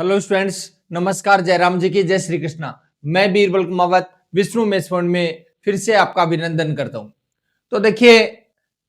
Hello students, नमस्कार। जयराम जी की जय श्री कृष्णा। मैं बीरबल कुमावत विष्णु मेस फंड में फिर से आपका अभिनंदन करता हूं। तो देखिए,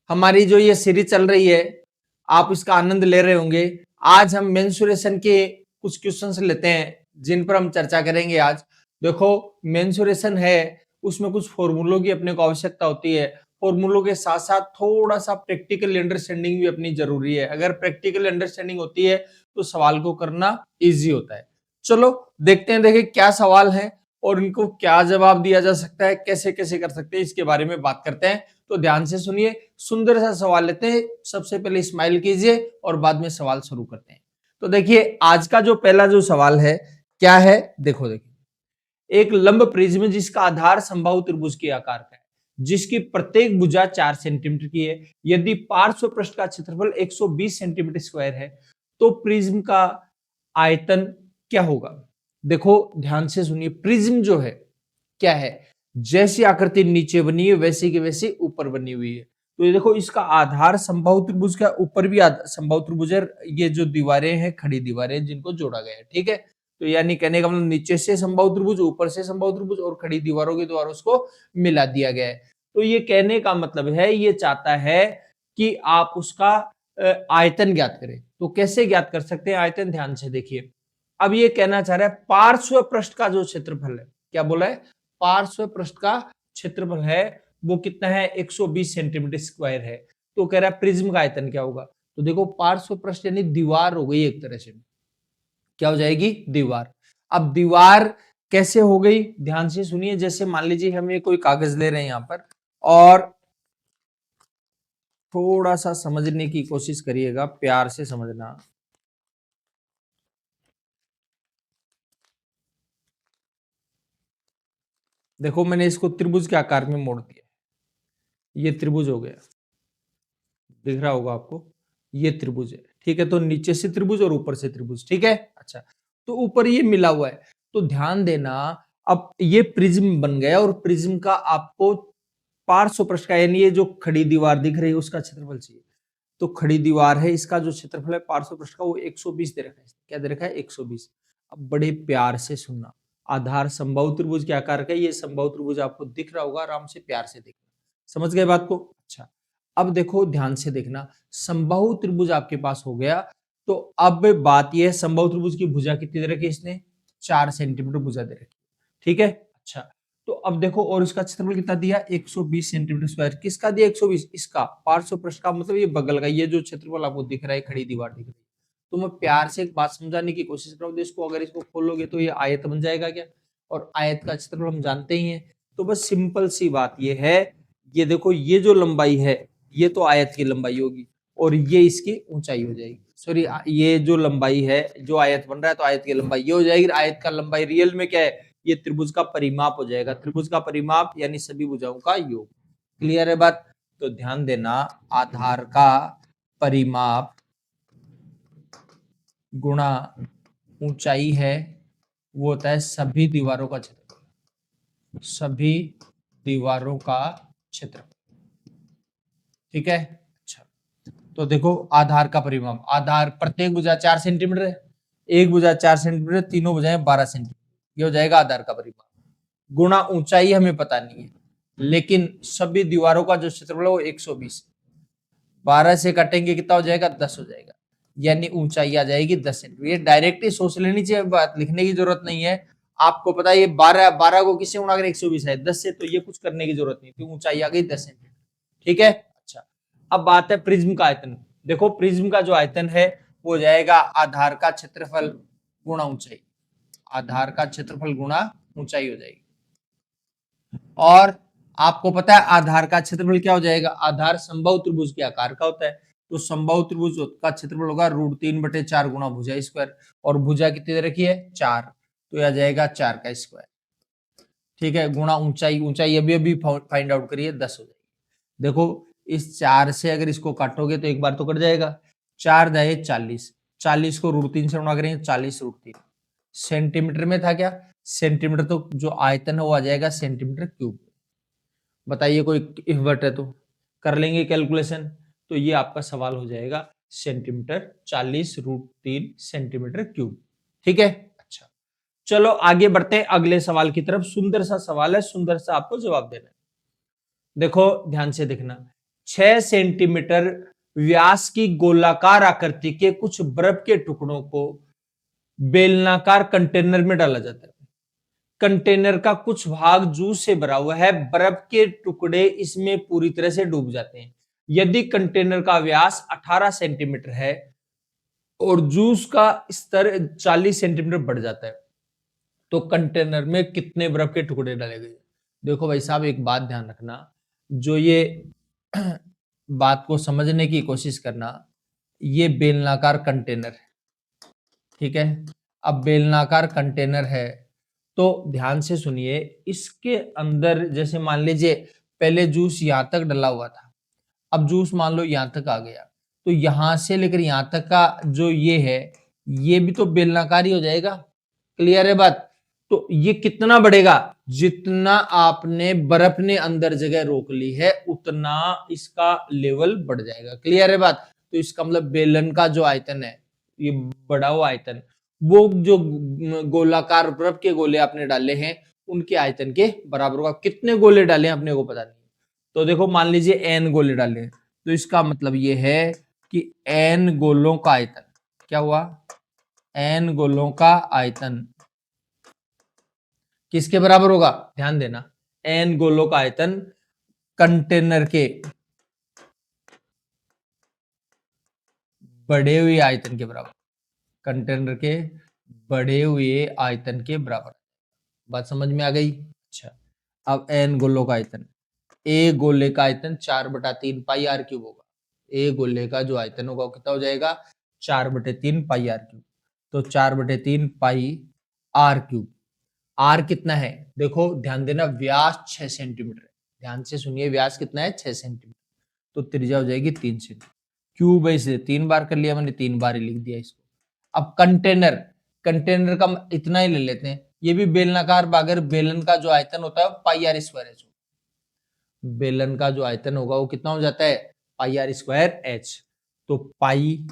हमारी जो ये सीरीज चल रही है, आप इसका आनंद ले रहे होंगे। आज हम मेंसुरेशन के कुछ क्वेश्चंस लेते हैं जिन पर हम चर्चा करेंगे। आज देखो, मेंसुरेशन है, उसमें कुछ फॉर्मूलों की अपने को आवश्यकता होती है। फॉर्मूलों के साथ साथ थोड़ा सा प्रैक्टिकल अंडरस्टैंडिंग भी अपनी जरूरी है। अगर प्रैक्टिकल अंडरस्टैंडिंग होती है तो सवाल को करना इजी होता है। चलो देखते हैं, देखिए क्या सवाल है और इनको क्या जवाब दिया जा सकता है, कैसे कैसे कर सकते हैं, इसके बारे में बात करते हैं। तो ध्यान से सुनिए, सुंदर सा सवाल लेते हैं। सबसे पहले स्माइल कीजिए और बाद में सवाल शुरू करते हैं। तो देखिए, आज का जो पहला जो सवाल है क्या है, देखो देखिए, एक लंब प्रिज्म जिसका आधार समबाहु त्रिभुज के आकार का है, जिसकी प्रत्येक भुजा 4 सेंटीमीटर की है। यदि पार्श्व पृष्ठ का क्षेत्रफल 120 सेंटीमीटर स्क्वायर है तो प्रिज्म का आयतन क्या होगा। देखो ध्यान से सुनिए, प्रिज्म जो है क्या है, जैसी आकृति नीचे बनी है वैसी की वैसी ऊपर बनी हुई है। तो ये देखो, इसका आधार समबाहु त्रिभुज का, ऊपर भी समबाहु त्रिभुज है। ये जो दीवारें हैं खड़ी दीवारें हैं जिनको जोड़ा गया है, ठीक है। तो यानी कहने का मतलब नीचे से समबाहु त्रिभुज, ऊपर से समबाहु त्रिभुज और खड़ी दीवारों के द्वारा उसको मिला दिया गया है। तो ये कहने का मतलब है, ये चाहता है कि आप उसका आयतन ज्ञात करें। तो कैसे ज्ञात कर सकते हैं आयतन, ध्यान से देखिए। अब ये कहना चाह रहा है पार्श्व पृष्ठ का जो क्षेत्रफल है, क्या बोला है, पार्श्व पृष्ठ का क्षेत्रफल है वो कितना है, 120 सेंटीमीटर स्क्वायर है। तो कह रहा है प्रिज्म का आयतन क्या होगा। तो देखो, पार्श्व पृष्ठ यानी दीवार हो गई एक तरह से, क्या हो जाएगी, दीवार। अब दीवार कैसे हो गई, ध्यान से सुनिए। जैसे मान लीजिए हम ये कोई कागज ले रहे हैं यहां पर, और थोड़ा सा समझने की कोशिश करिएगा, प्यार से समझना। देखो, मैंने इसको त्रिभुज के आकार में मोड़ दिया। ये त्रिभुज हो गया, दिख रहा होगा आपको, ये त्रिभुज है, ठीक है। तो नीचे से त्रिभुज और ऊपर से त्रिभुज, ठीक है। अच्छा, तो ऊपर ये मिला हुआ है। तो ध्यान देना, अब ये प्रिज्म बन गया और प्रिज्म का आपको पार्श्व पृष्ठ का, यानी ये जो खड़ी दीवार दिख रही है उसका क्षेत्रफल चाहिए। तो खड़ी दीवार है, इसका जो क्षेत्रफल है पार्श्व पृष्ठ का वो 120 दे रखा है। क्या दे रखा है, 120। अब बड़े प्यार से सुनना, आधार समबाहु त्रिभुज के आकार का, ये समबाहु त्रिभुज आपको दिख रहा होगा, आराम से प्यार से देखना। समझ गए बात को। अच्छा, अब देखो ध्यान से देखना, समबाहु त्रिभुज आपके पास हो गया। तो अब बात यह है, समबाहु त्रिभुज की भुजा कितनी दे रखी है, इसने 4 सेंटीमीटर भुजा दे रखी, ठीक है। अच्छा, तो अब देखो, और इसका क्षेत्रफल कितना दिया, 120 सेंटीमीटर स्क्वायर। किसका दिया, 120, इसका पार्श्व पृष्ठ का, मतलब ये बगल का, ये जो क्षेत्रफल आपको दिख रहा है, खड़ी दीवार दिख रही है। तो मैं प्यार से एक बात समझाने की कोशिश करूँ, इसको अगर इसको खोलोगे तो ये आयत बन जाएगा क्या, और आयत का क्षेत्रफल हम जानते ही हैं। तो बस सिंपल सी बात ये है, ये देखो, ये जो लंबाई है ये तो आयत की लंबाई होगी और ये इसकी ऊंचाई हो जाएगी। सॉरी, ये जो लंबाई है, जो आयत बन रहा है तो आयत की लंबाई ये हो जाएगी। आयत का लंबाई रियल में क्या है, ये त्रिभुज का परिमाप हो जाएगा। त्रिभुज का परिमाप यानी सभी भुजाओं का योग। क्लियर है बात। तो ध्यान देना, आधार का परिमाप गुणा ऊंचाई है, वो होता है सभी दीवारों का क्षेत्रफल, सभी दीवारों का क्षेत्रफल, ठीक है। अच्छा, तो देखो, आधार का परिमाप, आधार प्रत्येक भुजा 4 सेंटीमीटर है, एक भुजा 4 सेंटीमीटर, तीनों भुजाएं 12 सेंटीमीटर, ये हो जाएगा आधार का परिमाप। गुणा ऊंचाई हमें पता नहीं है, लेकिन सभी दीवारों का जो क्षेत्रफल है वो 120, 12 से काटेंगे कितना हो जाएगा, 10 हो जाएगा, यानी ऊंचाई आ जाएगी 10 सेंटीमीटर। ये डायरेक्ट ही सोच लेनी चाहिए, बात लिखने की जरूरत नहीं है। आपको पता है ये 12 को किससे गुणा करें, 120 है, 10 से, तो ये कुछ करने की जरूरत नहीं, तो ऊंचाई आ गई 10 सेंटीमीटर, ठीक है। अच्छा, अब बात है प्रिज्म का आयतन। देखो, प्रिज्म का जो आयतन है वो हो जाएगा आधार का क्षेत्रफल गुणा ऊंचाई, आधार का क्षेत्रफल गुणा ऊंचाई हो जाएगी। और आपको पता है आधार का क्षेत्रफल क्या हो जाएगा, आधार समबाहु त्रिभुज के आकार का होता है। तो समबाहु त्रिभुज का क्षेत्रफल होगा √3/4 गुणा भुजा स्क्वायर, और भुजा कितनी दे रखी है, 4, तो यह जाएगा 4 का स्क्वायर, ठीक है, गुणा ऊंचाई। ऊंचाई अभी अभी फाइंड आउट करिए, 10 हो जाएगी। देखो, इस 4 से अगर इसको काटोगे तो एक बार तो कट जाएगा, 4 जाए 40, 40 को √3 से गुणा करेंगे, 40√3 सेंटीमीटर में था क्या, सेंटीमीटर, तो जो आयतन है वो आ जाएगा सेंटीमीटर क्यूब। बताइए, कोई इन्वर्ट है तो कर लेंगे कैलकुलेशन। तो ये आपका सवाल हो जाएगा सेंटीमीटर, 40√3 सेंटीमीटर क्यूब, ठीक है, अच्छा चलो आगे बढ़ते हैं अगले सवाल की तरफ। सुंदर सा सवाल है, सुंदर सा आपको जवाब देना है। देखो ध्यान से देखना, 6 सेंटीमीटर व्यास की गोलाकार आकृति के कुछ बर्फ के टुकड़ों को बेलनाकार कंटेनर में डाला जाता है। कंटेनर का कुछ भाग जूस से भरा हुआ है, बर्फ के टुकड़े इसमें पूरी तरह से डूब जाते हैं। यदि कंटेनर का व्यास 18 सेंटीमीटर है और जूस का स्तर 40 सेंटीमीटर बढ़ जाता है, तो कंटेनर में कितने बर्फ के टुकड़े डाले गए? देखो भाई साहब, एक बात ध्यान रखना, जो ये बात को समझने की कोशिश करना, ये बेलनाकार कंटेनर है, ठीक है। अब बेलनाकार कंटेनर है तो ध्यान से सुनिए, इसके अंदर जैसे मान लीजिए पहले जूस यहां तक डला हुआ था, अब जूस मान लो यहां तक आ गया, तो यहां से लेकर यहां तक का जो ये है, ये भी तो बेलनाकार ही हो जाएगा। क्लियर है बात? तो ये कितना बढ़ेगा? जितना आपने बर्फ ने अंदर जगह रोक ली है उतना इसका लेवल बढ़ जाएगा। क्लियर है बात? तो इसका मतलब बेलन का जो आयतन है, ये बड़ा हुआ आयतन, वो जो गोलाकार बर्फ के गोले आपने डाले हैं उनके आयतन के बराबर होगा। कितने गोले डाले हैं अपने को पता नहीं, तो देखो मान लीजिए n गोले डाले हैं, तो इसका मतलब ये है कि n गोलों का आयतन क्या हुआ? n गोलों का आयतन किसके बराबर होगा? ध्यान देना, n गोलों का आयतन कंटेनर के बढ़े हुए आयतन के बराबर, कंटेनर के बढ़े हुए आयतन के बराबर। बात समझ में आ गई? अच्छा, अब n गोलों का आयतन, a गोले का आयतन 4/3 पाई r क्यूब होगा। a गोले का जो आयतन होगा वो कितना हो जाएगा? 4/3 पाई r क्यूब। तो 4/3 पाई r क्यूब। r कितना है? देखो ध्यान देना, व्यास 6 सेंटीमीटर है। ध्यान से सुनिए, व्यास कितना है? 6 सेंटीमीटर। तो त्रिज्या हो जाएगी 3 सेंटीमीटर। क्यूब है, इसलिए 3 बार कर लिया मैंने, 3 बार ही लिख दिया इसको। अब कंटेनर, कंटेनर का इतना ही ले लेते हैं, ये भी बेलनाकार, अगर बेलन का जो आयतन होता है पाई आर स्क्वायर एच, बेलन का जो आयतन होगा वो कितना हो जाता है? पाई आर स्क्वायर एच। तो पाई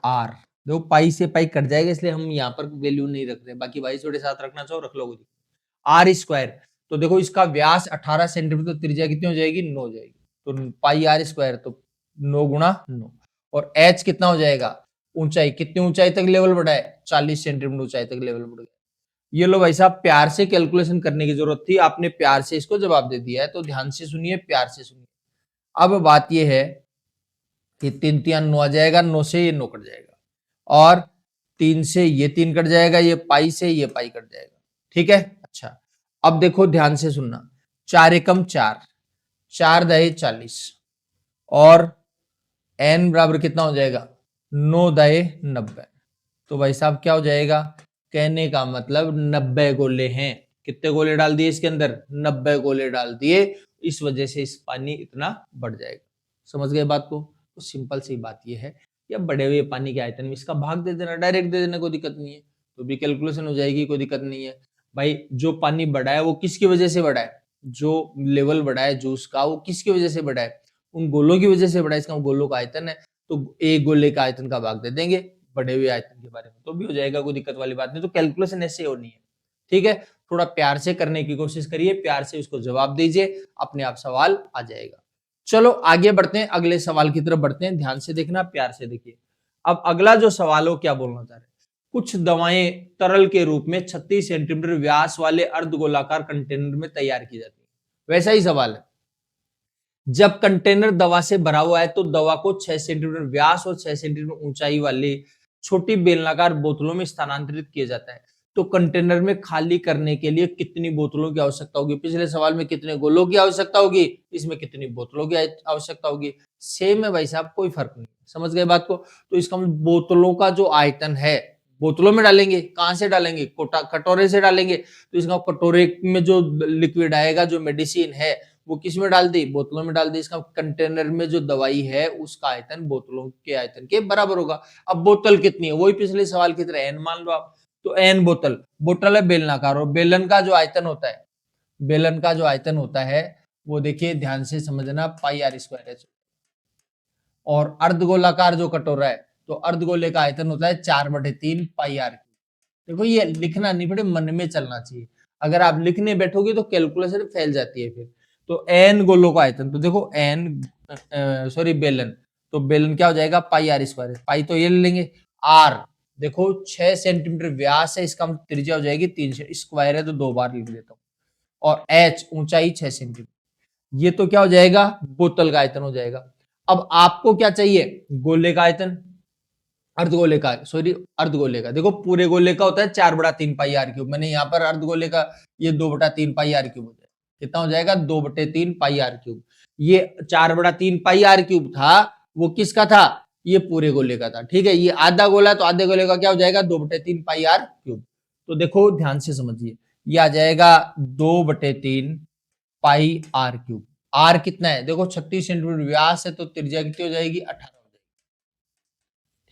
आर, देखो पाई से पाई कट जाएगा इसलिए हम यहाँ पर वैल्यू नहीं रख रहे, बाकी भाई छोटे साथ रखना चाहो रख लो। आर स्क्वायर, तो देखो इसका व्यास 18 सेंटीमीटर, तो त्रिज्या कितनी हो जाएगी? 9 हो जाएगी। तो पाई आर स्क्वायर, तो 9 गुणा 9। और एच कितना हो जाएगा? ऊंचाई, कितनी ऊंचाई तक लेवल बढ़ा है? 40 सेंटीमीटर ऊंचाई तक लेवल बढ़ गया। ये लो भाई साहब, प्यार से कैलकुलेशन करने की जरूरत थी, आपने प्यार से इसको जवाब दे दिया है, तो ध्यान से सुनिए, प्यार से सुनिए। अब बात यह है कि 3 3 9 आ जाएगा, 9 से ये 9 कट जाएगा, और 3 से ये 3 कट जाएगा, ये पाई से ये पाई कट जाएगा। ठीक है, अच्छा अब देखो ध्यान से सुनना, 4 एकम 4, 4 दहे 40, और n बराबर कितना हो जाएगा? 9 दहे 90। तो भाई साहब क्या हो जाएगा? कहने का मतलब 90 गोले हैं। कितने गोले डाल दिए इसके अंदर? 90 गोले डाल दिए, इस वजह से इस पानी इतना बढ़ जाएगा। समझ गए बात को? तो सिंपल सी बात यह है, या बढ़े हुए पानी के आयतन में इसका भाग दे देना, डायरेक्ट दे देना, कोई दिक्कत नहीं है, तो भी कैलकुलेशन हो जाएगी, कोई दिक्कत नहीं है। भाई जो पानी बढ़ा है वो किसकी वजह से बढ़ा है? जो लेवल बढ़ा है जूस का वो किसकी वजह से बढ़ा है? उन गोलों की वजह से बढ़ा है, इसका गोलों का आयतन है, तो एक गोले का आयतन का भाग दे देंगे बढ़े हुए आयतन के बारे में, तो भी हो जाएगा, कोई दिक्कत वाली बात नहीं। तो कैलकुलेशन ऐसे होनी है, ठीक है। थोड़ा प्यार से करने की कोशिश करिए, प्यार से उसको जवाब दीजिए, अपने आप सवाल आ जाएगा। चलो आगे बढ़ते हैं, अगले सवाल की तरफ बढ़ते हैं, ध्यान से देखना, प्यार से देखिए। अब अगला जो सवाल हो क्या बोलना चाह रहे हैं? कुछ दवाएं तरल के रूप में 36 सेंटीमीटर व्यास वाले अर्धगोलाकार कंटेनर में तैयार की जाती है। वैसा ही सवाल है, जब कंटेनर दवा से भरा हुआ है तो दवा को 6 सेंटीमीटर व्यास और 6 सेंटीमीटर ऊंचाई वाली छोटी बेलनाकार बोतलों में स्थानांतरित किया जाता है। तो कंटेनर में खाली करने के लिए कितनी बोतलों की आवश्यकता होगी? पिछले सवाल में कितने गोलों की आवश्यकता होगी, इसमें कितनी बोतलों की आवश्यकता होगी? सेम है भाई साहब, कोई फर्क नहीं। समझ गए बात को? तो इसका मतलब बोतलों का जो आयतन है, बोतलों में डालेंगे, कहां से डालेंगे? कटोरे से डालेंगे, तो इसका कटोरे में जो लिक्विड आएगा, जो मेडिसिन है, वो किस में डाल दी? बोतलों में डाल दी। इसका कंटेनर में जो दवाई है उसका आयतन बोतलों के आयतन के बराबर होगा। अब बोतल कितनी है? वही पिछले सवाल की तरह n मान लो आप, तो n बोतल, बोतल है बेलनाकार, और बेलन का जो आयतन होता है, बेलन का जो आयतन होता है वो देखिए ध्यान से समझना, पाई आर स्क्वायर है। और अर्धगोलाकार जो कटोरा है, तो अर्धगोले का आयतन होता है 4/3 पाई आर। देखो ये लिखना नहीं पड़े, मन में चलना चाहिए। अगर आप लिखने बैठोगे तो कैलकुलेशन फैल जाती है फिर। तो एन गोलों का आयतन, तो देखो एन सॉरी बेलन, तो बेलन क्या हो जाएगा पाई आर स्क्वायर, पाई तो ये ले लेंगे। आर देखो 6 सेंटीमीटर व्यास है, इसका मतलब त्रिज्या हो जाएगी 3, स्क्वायर है तो 2 बार लिख देता हूँ। और एच ऊंचाई 6 सेंटीमीटर, ये तो क्या हो जाएगा बोतल का आयतन हो जाएगा। अब आपको क्या चाहिए, गोले का आयतन, अर्धगोले का, सॉरी अर्धगोले का। देखो पूरे गोले का होता है 4/3 पाई आर क्यूब, मैंने यहाँ पर अर्धगोले का ये 2/3 पाई आर क्यूब हो जाएगा। कितना हो जाएगा 2/3 पाई आर क्यूब। ये 4/3 पाई आर क्यूब था, वो किसका था, ये पूरे गोले का था। ठीक है, ये आधा गोला, तो आधे गोले का क्या हो जाएगा 2/3 पाई आर क्यूब। तो देखो ध्यान से समझिए, ये आ जाएगा 2/3 पाई आर क्यूब। आर कितना है, देखो 36 सेंटीमीटर व्यास है, तो त्रिज्या कितनी हो जाएगी 18 हो जाएगी।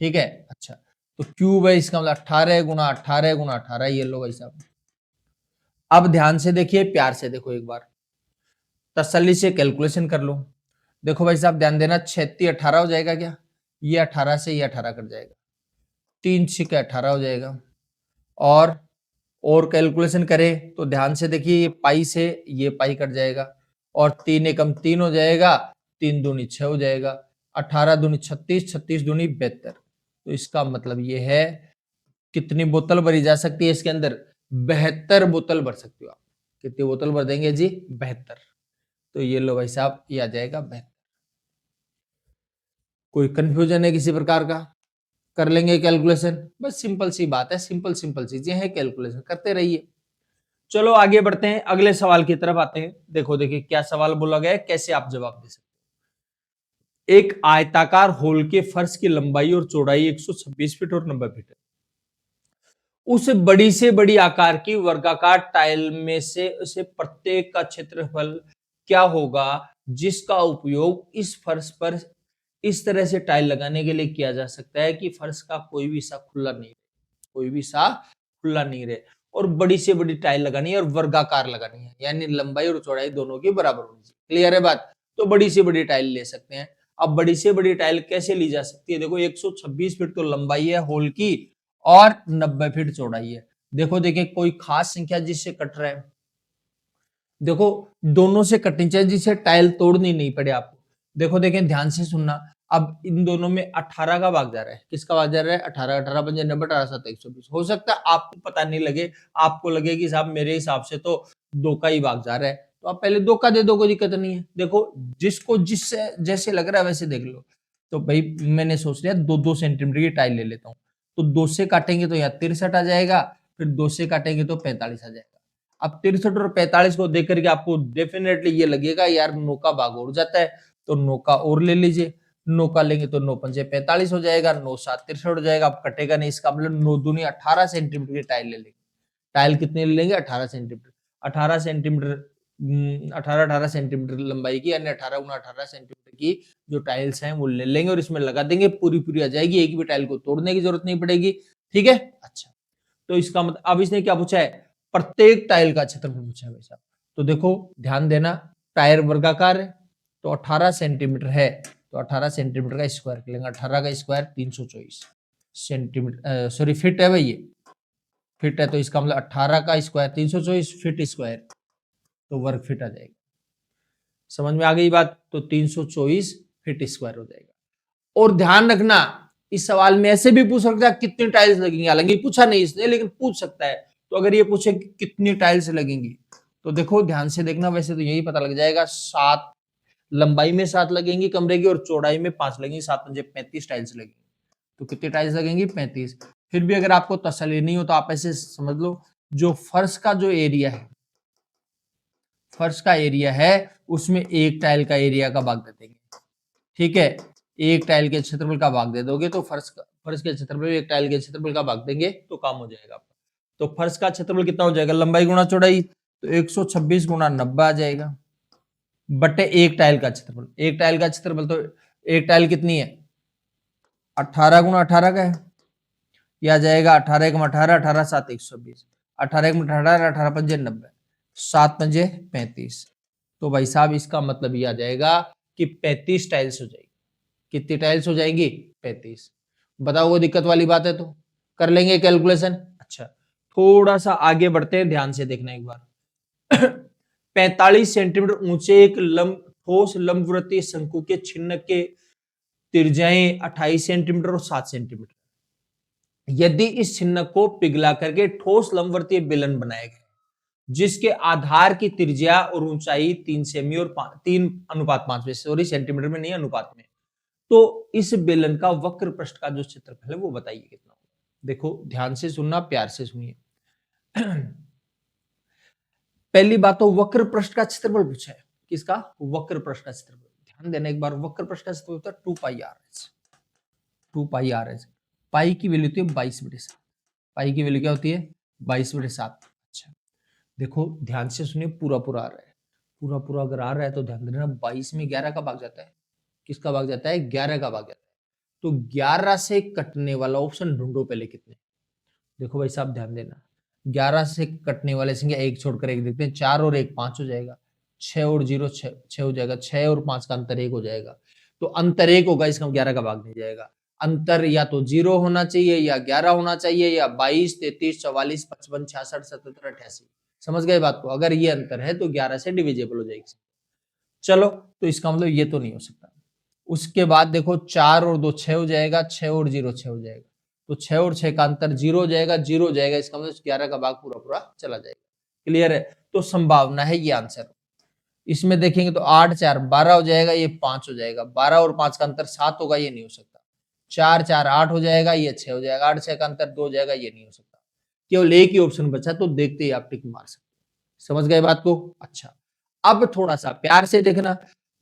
ठीक है, अच्छा तो क्यूब है, इसका मतलब 18 गुना 18 गुना 18, ये लो भाई साहब। अब ध्यान से देखिए, प्यार से देखो एक बार, तसल्ली से कैलकुलेशन कर लो। देखो भाई साहब ध्यान देना, 36 18 हो जाएगा क्या, ये 18 से ये 18 कट जाएगा, 3 6 18 हो जाएगा। और कैलकुलेशन करें तो ध्यान से देखिए, ये पाई से ये पाई कट जाएगा, और 3 एकम 3 हो जाएगा, 3 दूनी 6 हो जाएगा, 18 दूनी 36, 36 दूनी 72। तो इसका मतलब ये है, कितनी बोतल भरी जा सकती है इसके अंदर, 72 बोतल भर सकते हो आप। कितनी बोतल भर देंगे जी 72। तो ये लो भाई साहब, ये आ जाएगा 72। कोई कंफ्यूजन है किसी प्रकार का, कर लेंगे कैलकुलेशन, बस सिंपल सी बात है, सिंपल सिंपल चीजें हैं, कैलकुलेशन करते रहिए। चलो आगे बढ़ते हैं, अगले सवाल की तरफ आते हैं। देखो देखिए क्या सवाल बोला गया है, कैसे आप जवाब दे सकते हो। एक आयताकार होल के फर्श की लंबाई और चौड़ाई 126 फीट और 90 फीट है। उस बड़ी से बड़ी आकार की वर्गाकार टाइल में से प्रत्येक का क्षेत्रफल क्या होगा, जिसका उपयोग इस फर्श पर इस तरह से टाइल लगाने के लिए किया जा सकता है कि फर्श का कोई भी हिस्सा खुला नहीं रहे, कोई भी हिस्सा खुला नहीं रहे। और बड़ी से बड़ी टाइल लगानी है और वर्गाकार लगानी है, यानी लंबाई और चौड़ाई दोनों की बराबर होनी चाहिए। क्लियर है बात, तो बड़ी से बड़ी टाइल ले सकते हैं। अब बड़ी से बड़ी टाइल कैसे ली जा सकती है, देखो 126 फीट तो लंबाई है होल की, और 90 फीट चौड़ाई है। देखो देखिए कोई खास संख्या जिससे कट रहा है, देखो दोनों से कटनी चाहिए जिससे टाइल तोड़नी नहीं पड़े आपको। देखो देखें ध्यान से सुनना, अब इन दोनों में 18 का भाग जा रहा है, किसका भाग जा रहा है 18, 18 पंजे 90, 18 7 120। हो सकता है आपको पता नहीं लगे, आपको लगे कि साहब मेरे हिसाब से तो 2 का ही भाग जा रहा है, तो आप पहले 2 का दे दो, कोई दिक्कत नहीं है। देखो जिसको जिससे जैसे लग रहा है वैसे देख लो। तो भाई मैंने सोच लिया 2-2 सेंटीमीटर की टाइल ले लेता हूँ, तो 2 से काटेंगे तो यहाँ 63 आ जाएगा, फिर 2 से काटेंगे तो 45 आ जाएगा। अब 63 और 45 को देख करके आपको डेफिनेटली ये लगेगा यार 9 का भाग और जाता है, तो 9 का और ले लीजिए। 9 का लेंगे तो 9 पंजे 45 हो जाएगा, 9 7 63 हो जाएगा, अब कटेगा नहीं, इसका मतलब 9 दूनी 18 सेंटीमीटर की टाइल ले लेंगे। टाइल कितनी ले लेंगे 18 सेंटीमीटर, 18 सेंटीमीटर 18 सेंटीमीटर लंबाई की, यानी 18 गुना 18 सेंटीमीटर की जो टाइल्स हैं वो ले लेंगे और इसमें लगा देंगे, पूरी पूरी आ जाएगी, एक भी टाइल को तोड़ने की जरूरत नहीं पड़ेगी। ठीक है, अच्छा तो इसका मतलब अब इसने क्या पूछा है, प्रत्येक टाइल का क्षेत्रफल पूछा है भाई साहब। तो देखो ध्यान देना, टायर वर्गाकार है तो 18 सेंटीमीटर है, तो 18 सेंटीमीटर का स्क्वायर कर लेंगे, 18 का स्क्वायर 324 सेंटीमीटर, सॉरी फीट है भाई, ये फीट है, तो इसका मतलब 18 का स्क्वायर 324 फीट स्क्वायर, तो वर्ग फीट आ जाएगा। समझ में आ गई बात, तो 324 फीट स्क्वायर हो जाएगा। और ध्यान रखना इस सवाल में ऐसे भी पूछ सकता है कितनी टाइल्स लगेंगी, हालांकि पूछा नहीं इसने लेकिन पूछ सकता है। तो अगर ये पूछे कि कितनी टाइल्स लगेंगी, तो देखो ध्यान से देखना, वैसे तो यही पता लग जाएगा, 7 लंबाई में 7 लगेंगी कमरे की, और चौड़ाई में 5 लगेंगी, 7 पंजे 35 टाइल्स लगेंगी। तो कितनी टाइल्स लगेंगी 35। फिर भी अगर आपको तसल्ली नहीं हो तो आप ऐसे समझ लो, जो फर्श का जो एरिया है, फर्श का एरिया है उसमें एक टाइल का एरिया का भाग दे देंगे। ठीक है, एक टाइल के क्षेत्रफल का भाग दे दोगे तो फर्श के क्षेत्रफल एक टाइल के क्षेत्रफल का भाग देंगे तो काम हो जाएगा आपका। तो फर्श का क्षेत्रफल कितना हो जाएगा, लंबाई गुणा चौड़ाई, तो 126 गुणा 90 आ जाएगा, बटे एक टाइल का क्षेत्रफल। एक टाइल का क्षेत्रफल तो एक टाइल कितनी है 18 गुणा 18 का है, यह आ जाएगा 18 गुणा 18, 18 7 120, 18 गुणा 18, 18 पंजे 90, 7 पंजे 35। तो भाई साहब इसका मतलब ये आ जाएगा कि 35 टाइल्स हो जाएगी। कितनी टाइल्स हो जाएंगी 35। बताओ वो दिक्कत वाली बात है, तो कर लेंगे कैलकुलेशन। अच्छा थोड़ा सा आगे बढ़ते हैं, ध्यान से देखना एक बार। 45 सेंटीमीटर ऊंचे एक ठोस लंबवृत्तीय शंकु के छिन्न के त्रिज्याएं 28 सेंटीमीटर और 7 सेंटीमीटर। यदि इस छिन्न को पिघला करके ठोस लंबवृत्तीय बेलन बनाया गया जिसके आधार की त्रिज्या और ऊंचाई 3 सेमी और 3:5 में, सॉरी सेंटीमीटर में नहीं, अनुपात में, तो इस बेलन का वक्र पृष्ठ का जो क्षेत्रफल है वो बताइए कितना होगा। देखो ध्यान से सुनना, प्यार से सुनिए। पहली बात तो वक्र पृष्ठ का क्षेत्रफल पूछा है। किसका? वक्र पृष्ठ का क्षेत्रफल। ध्यान देना एक बार, वक्र पृष्ठ का क्षेत्रफल होता है 2 पाई आर एच। 2 पाई आर एच। पाई की वैल्यू होती है 22/7। पाई की वैल्यू क्या होती है? 22/7। अच्छा देखो ध्यान से सुनिए, पूरा पूरा आ रहा है, पूरा पूरा अगर आ रहा है तो ध्यान देना 22 में 11 का भाग जाता है। किसका भाग जाता है? 11 का भाग जाता है। तो 11 से कटने वाला ऑप्शन ढूंढो पहले कितने। देखो भाई साहब ध्यान देना, 11 से कटने वाले संख्या एक छोड़कर एक देखते हैं, 4 और 1 5 हो जाएगा, 6 और 0 6 हो जाएगा, 6 और 5 का अंतर 1 हो जाएगा। तो अंतर 1 होगा, इसका 11 का भाग नहीं जाएगा। अंतर या तो 0 होना चाहिए या 11 होना चाहिए या 22 33 44 55 66 77 88। समझ गए बात को? अगर ये अंतर है तो 11 से डिविजेबल हो जाएगी। चलो तो इसका मतलब ये तो नहीं हो सकता। उसके बाद देखो 4 और 2 6 हो जाएगा, 6 और 0 6 हो जाएगा, तो 6 और 6 का अंतर 0 हो जाएगा, 0 हो जाएगा, इसका मतलब 11 का भाग पूरा पूरा चला जाएगा। क्लियर है? तो संभावना है ये आंसर। इसमें देखेंगे तो 8 4 12 हो जाएगा, ये 5 हो जाएगा, 12 और 5 का अंतर 7 होगा, ये नहीं हो सकता। 4 4 8 हो जाएगा, ये 6 हो जाएगा, 8 6 का अंतर 2 हो जाएगा, ये नहीं हो सकता। केवल एक ही ऑप्शन बचा, तो देखते ही आप टिक मार सकते। समझ गए बात को? अच्छा अब थोड़ा सा प्यार से देखना।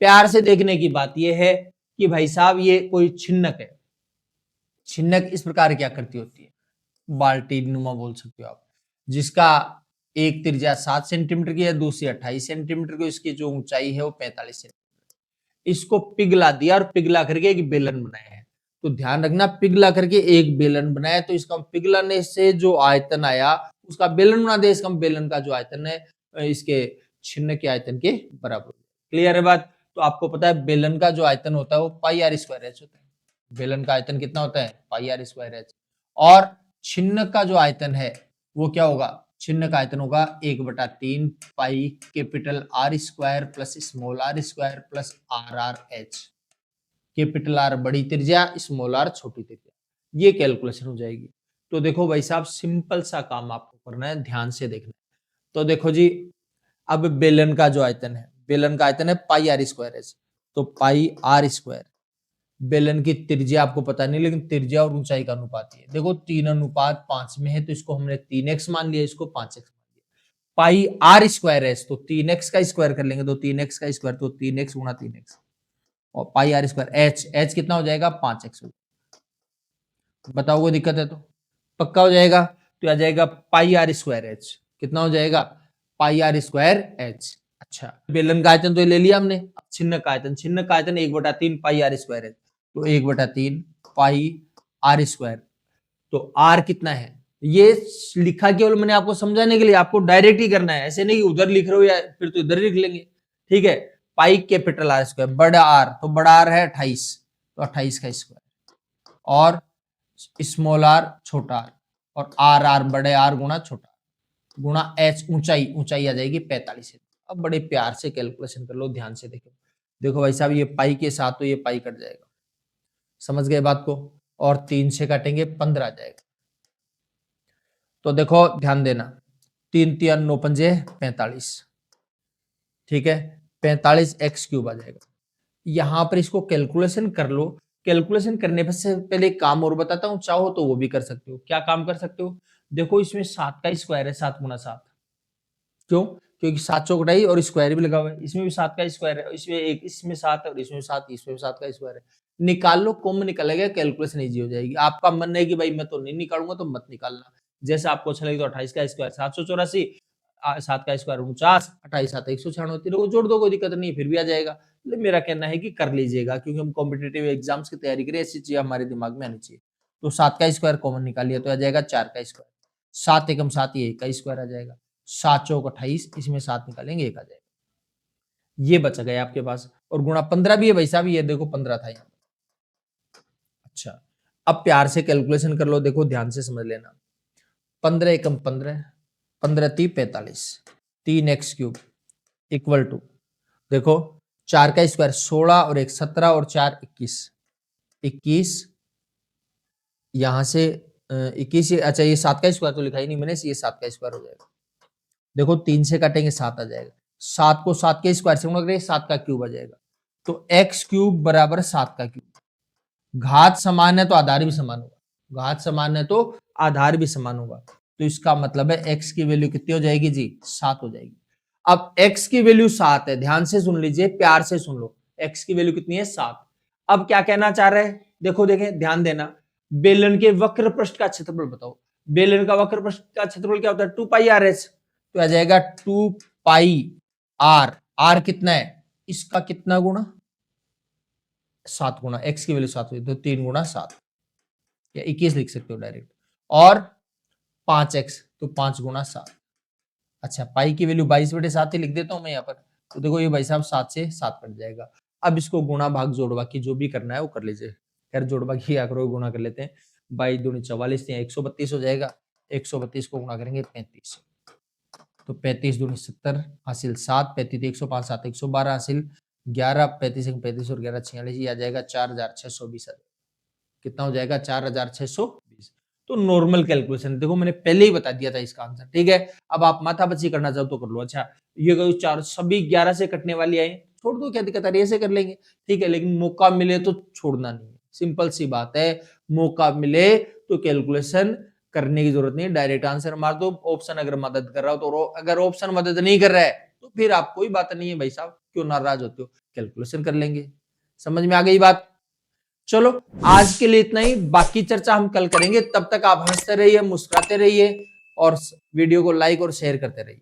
प्यार से देखने की बात यह है कि भाई साहब ये कोई छिन्नक है। छिन्नक इस प्रकार क्या करती होती है? बाल्टी नुमा बोल सकते हो आप, जिसका एक त्रिज्या 7 सेंटीमीटर की है, दूसरी 28 सेंटीमीटर की, इसकी जो ऊंचाई है वो 45 सेंटीमीटर। इसको पिघला दिया और पिघला करके एक बेलन बनाया है। तो ध्यान रखना, पिघला करके एक बेलन बनाया, तो इसका पिघलाने से जो आयतन आया उसका बेलन बना दे, इसका बेलन का जो आयतन है इसके छिन्न के आयतन के बराबर। क्लियर है बात? तो आपको पता है बेलन का जो आयतन होता है वो पाई आर स्क्वायर एच होता है। बेलन का आयतन कितना होता है? पाई आर स्क्वायर एच। और छिन्न का जो आयतन है वो क्या होगा? छिन्न का आयतन होगा 1/3 pi capital R square plus small R square plus R R H. Capital R बड़ी त्रिज्या, स्मॉल आर छोटी त्रिज्या। ये कैलकुलेशन हो जाएगी। तो देखो भाई साहब सिंपल सा काम आपको करना है, ध्यान से देखना। तो देखो जी, अब बेलन का जो आयतन है, बेलन का आयतन है पाई आर स्क्वायर एच। तो पाई आर स्क्वायर, बेलन की त्रिज्या आपको पता नहीं, लेकिन त्रिज्या और ऊंचाई का अनुपात है। देखो 3:5 में है, तो इसको हमने 3x मान लिया, इसको 5x मान लिया। पाई आर स्क्वायर एच, तो 3x का स्क्वायर कर लेंगे, तो 3x का स्क्वायर, तो 3x गुणा 3x, और पाई आर स्क्वायर एच, एच कितना हो जाएगा? 5x। बताओ कोई दिक्कत है तो? पक्का हो जाएगा। तो आ जाएगा पाई आर स्क्वायर एच, कितना हो जाएगा? पाई आर स्क्वायर एच। अच्छा बेलन का आयतन तो ले लिया हमने। छिन्न का आयतन, छिन्न का आयतन 1/3 पाई आर स्क्वायर एच, तो 1/3 पाई आर स्क्वायर। तो आर कितना है? ये लिखा केवल मैंने आपको समझाने के लिए, आपको डायरेक्ट ही करना है, ऐसे नहीं कि उधर लिख रहे हो या फिर तो इधर लिख लेंगे। ठीक है, पाई कैपिटल आर स्क्वायर, बड़ा आर, तो बड़ा आर है 28, तो 28 का स्क्वायर, और स्मॉल आर छोटा आर, और आर आर बड़े आर गुणा छोटा गुणा एच, ऊंचाई, ऊंचाई आ जाएगी 45। अब बड़े प्यार से कैलकुलेशन कर लो, ध्यान से देखो। देखो भाई साहब ये पाई के साथ तो ये पाई कट जाएगा, समझ गए बात को? और 3 से काटेंगे 15 आ जाएगा। तो देखो ध्यान देना, 3 3 9 5 45, ठीक है, 45 एक्स क्यूब आ जाएगा। यहां पर इसको कैलकुलेशन कर लो। कैलकुलेशन करने से पहले एक काम और बताता हूं, चाहो तो वो भी कर सकते हो। क्या काम कर सकते हो? देखो इसमें 7 का स्क्वायर है, 7 गुणा 7। क्यों? क्योंकि 7 चौकटाई और स्क्वायर भी लगा हुआ है। इसमें भी 7 का स्क्वायर है, इसमें एक, इसमें 7 और इसमें 7, इसमें 7 का स्क्वायर है। निकाल लो, कॉमन निकलेगा, कैलकुलेशन इजी हो जाएगी। आपका मन है कि भाई मैं तो नहीं निकालूंगा, तो मत निकालना। जैसे आपको अच्छा लगे तो 28 का स्क्वायर 784, 7 का स्क्वायर 49, 28 7 196, तीनों को जोड़ दो, कोई दिक्कत नहीं, फिर भी आ जाएगा। मेरा कहना है कि कर लीजिएगा, क्योंकि हम कॉम्पिटेटिव एग्जाम्स की तैयारी करें, ऐसी चीजें हमारे दिमाग में आनी चाहिए। तो 7 का स्क्वायर कॉमन निकालिए, तो आ जाएगा 4 का स्क्वायर, 7 एकम 7, ये 1 का स्क्वायर आ जाएगा, 7 चौक 28, इसमें 7 निकालेंगे 1 आ जाएगा। ये बच गया आपके पास। और गुणा 15 भी है भाई साहब, ये देखो 15 था यहाँ। अच्छा अब प्यार से कैलकुलेशन कर लो, देखो ध्यान से समझ लेना। 15 एकम 15, 15 × 3 = 45, 3x क्यूब इक्वल टू, देखो 4 का स्क्वायर 16 और 1 17 और 4 21, 21 यहां से 21, अच्छा ये 7 का स्क्वायर तो लिखा ही नहीं मैंने, ये 7 का स्क्वायर हो जाएगा। देखो 3 से काटेंगे 7 आ जाएगा, 7 को 7 के स्क्वायर से गुणा करेंगे 7 का क्यूब आ जाएगा। तो x क्यूब बराबर 7 का क्यूब। घात समान है तो आधार भी समान होगा, घात समान है तो आधार भी समान होगा। तो इसका मतलब है x की वैल्यू कितनी हो जाएगी जी, 7 हो जाएगी। अब x की वैल्यू 7 है, ध्यान से सुन लीजिए, प्यार से सुन लो, x की वैल्यू कितनी है 7। अब क्या कहना चाह रहे हैं, देखो देखें ध्यान देना, बेलन के वक्र पृष्ठ का क्षेत्रफल बताओ। बेलन का वक्र पृष्ठ का क्षेत्रफल क्या होता है, 2πr/h, तो आ जाएगा 2πr, r कितना है, इसका कितना गुणा 7 गुणा, x की वैल्यू 7 हुई तो 3 × 7 या 21 लिख सकते हो डायरेक्ट, और 5x तो 5 × 7। अच्छा पाई की वैल्यू 22/7 ही लिख देता हूं मैं यहाँ पर, तो देखो ये भाई साहब 7 से 7 कट जाएगा। अब इसको गुणा भाग जोड़ बाकी जो भी करना है वो कर लीजिए, खैर जोड़ बाकी क्या करो, गुणा कर लेते हैं, 22 × 2 = 44, 132 हो जाएगा, 132 को गुणा करेंगे 35, तो 35 दूनी 70 हासिल 7, 35 105 7 112 हासिल 11, 35 35 और 11 46, ये आ जाएगा 4620। कितना हो जाएगा 4620। तो नॉर्मल कैलकुलेशन, देखो मैंने पहले ही बता दिया था इसका आंसर, ठीक है। अब आप माथापच्ची करना चाहो तो कर लो। अच्छा ये कोई 4 सभी 11 से कटने वाली आई, छोड़ दो, क्या दिक्कत है, ऐसे कर लेंगे, ठीक है, लेकिन मौका मिले तो छोड़ना नहीं, सिंपल सी बात है, मौका मिले तो कैलकुलेशन करने की जरूरत नहीं, डायरेक्ट आंसर मार दो। ऑप्शन अगर मदद कर रहा हो तो, अगर ऑप्शन मदद नहीं कर रहा है तो फिर आप कोई बात नहीं है भाई साहब, क्यों नाराज होते हो, कैलकुलेशन कर लेंगे। समझ में आ गई बात। चलो आज के लिए इतना ही, बाकी चर्चा हम कल करेंगे। तब तक आप हंसते रहिए, मुस्कुराते रहिए और वीडियो को लाइक और शेयर करते रहिए।